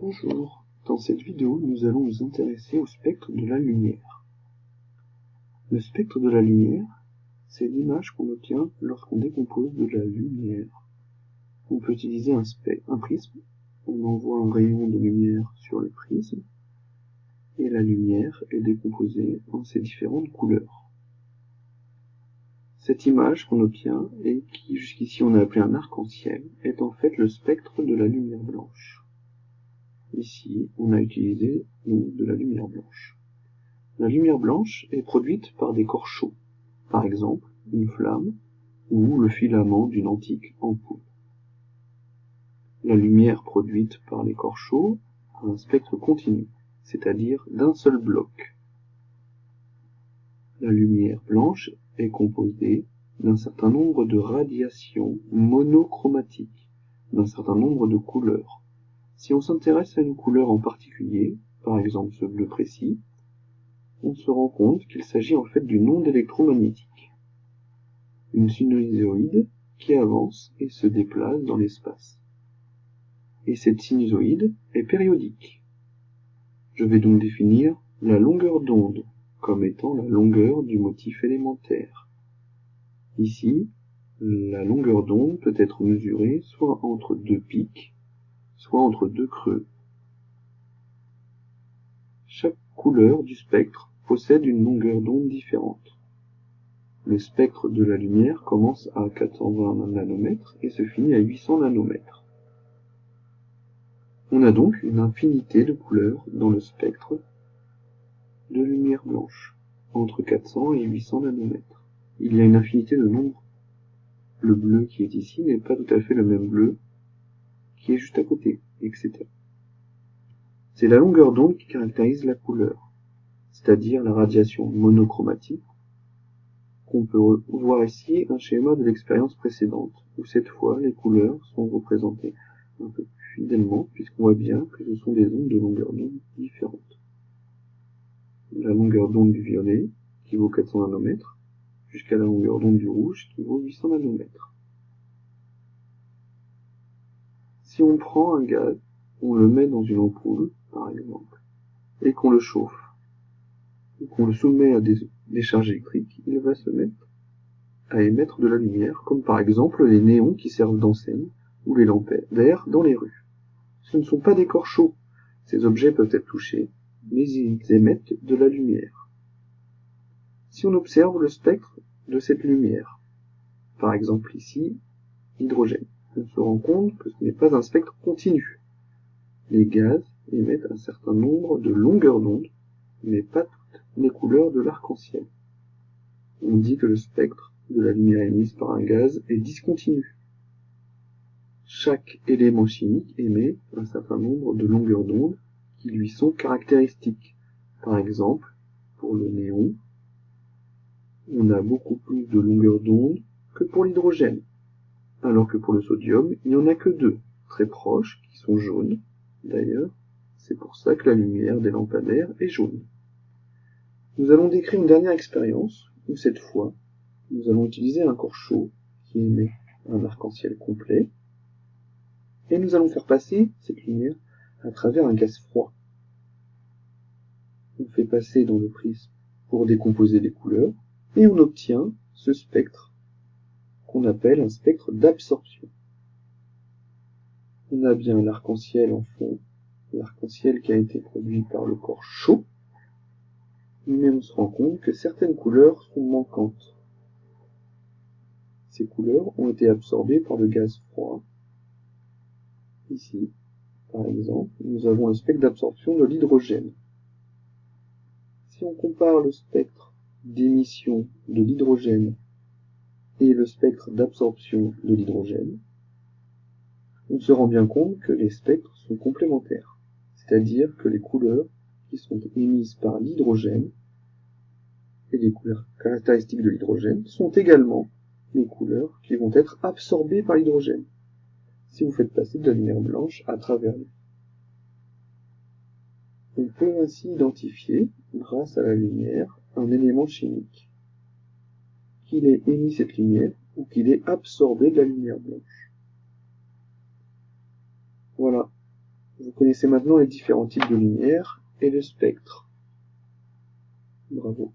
Bonjour, dans cette vidéo nous allons nous intéresser au spectre de la lumière. Le spectre de la lumière, c'est l'image qu'on obtient lorsqu'on décompose de la lumière. On peut utiliser un prisme, on envoie un rayon de lumière sur le prisme, et la lumière est décomposée en ses différentes couleurs. Cette image qu'on obtient, et qui jusqu'ici on a appelé un arc-en-ciel, est en fait le spectre de la lumière blanche. Ici, on a utilisé de la lumière blanche. La lumière blanche est produite par des corps chauds, par exemple une flamme ou le filament d'une antique ampoule. La lumière produite par les corps chauds a un spectre continu, c'est-à-dire d'un seul bloc. La lumière blanche est composée d'un certain nombre de radiations monochromatiques, d'un certain nombre de couleurs. Si on s'intéresse à une couleur en particulier, par exemple ce bleu précis, on se rend compte qu'il s'agit en fait d'une onde électromagnétique, une sinusoïde qui avance et se déplace dans l'espace. Et cette sinusoïde est périodique. Je vais donc définir la longueur d'onde comme étant la longueur du motif élémentaire. Ici, la longueur d'onde peut être mesurée soit entre deux pics, soit entre deux creux. Chaque couleur du spectre possède une longueur d'onde différente. Le spectre de la lumière commence à 420 nanomètres et se finit à 800 nanomètres. On a donc une infinité de couleurs dans le spectre de lumière blanche, entre 400 et 800 nanomètres. Il y a une infinité de nombres. Le bleu qui est ici n'est pas tout à fait le même bleu qui est juste à côté, etc. C'est la longueur d'onde qui caractérise la couleur, c'est-à-dire la radiation monochromatique. On peut voir ici un schéma de l'expérience précédente, où cette fois les couleurs sont représentées un peu plus fidèlement, puisqu'on voit bien que ce sont des ondes de longueur d'onde différentes. La longueur d'onde du violet, qui vaut 400 nanomètres, jusqu'à la longueur d'onde du rouge, qui vaut 800 nanomètres. Si on prend un gaz, on le met dans une ampoule, par exemple, et qu'on le chauffe, ou qu'on le soumet à des décharges électriques, il va se mettre à émettre de la lumière, comme par exemple les néons qui servent d'enseigne, ou les lampadaires dans les rues. Ce ne sont pas des corps chauds. Ces objets peuvent être touchés, mais ils émettent de la lumière. Si on observe le spectre de cette lumière, par exemple ici, l'hydrogène, on se rend compte que ce n'est pas un spectre continu. Les gaz émettent un certain nombre de longueurs d'onde, mais pas toutes les couleurs de l'arc-en-ciel. On dit que le spectre de la lumière émise par un gaz est discontinu. Chaque élément chimique émet un certain nombre de longueurs d'onde qui lui sont caractéristiques. Par exemple, pour le néon, on a beaucoup plus de longueurs d'onde que pour l'hydrogène, alors que pour le sodium, il n'y en a que deux, très proches, qui sont jaunes. D'ailleurs, c'est pour ça que la lumière des lampadaires est jaune. Nous allons décrire une dernière expérience, où cette fois, nous allons utiliser un corps chaud qui émet un arc-en-ciel complet, et nous allons faire passer cette lumière à travers un gaz froid. On fait passer dans le prisme pour décomposer les couleurs, et on obtient ce spectre qu'on appelle un spectre d'absorption. On a bien l'arc-en-ciel en fond, l'arc-en-ciel qui a été produit par le corps chaud, mais on se rend compte que certaines couleurs sont manquantes. Ces couleurs ont été absorbées par le gaz froid. Ici, par exemple, nous avons le spectre d'absorption de l'hydrogène. Si on compare le spectre d'émission de l'hydrogène et le spectre d'absorption de l'hydrogène, on se rend bien compte que les spectres sont complémentaires, c'est-à-dire que les couleurs qui sont émises par l'hydrogène et les couleurs caractéristiques de l'hydrogène sont également les couleurs qui vont être absorbées par l'hydrogène, si vous faites passer de la lumière blanche à travers lui. On peut ainsi identifier, grâce à la lumière, un élément chimique, qu'il ait émis cette lumière ou qu'il ait absorbé de la lumière blanche. Voilà, je Vous connaissez maintenant les différents types de lumière et le spectre. Bravo.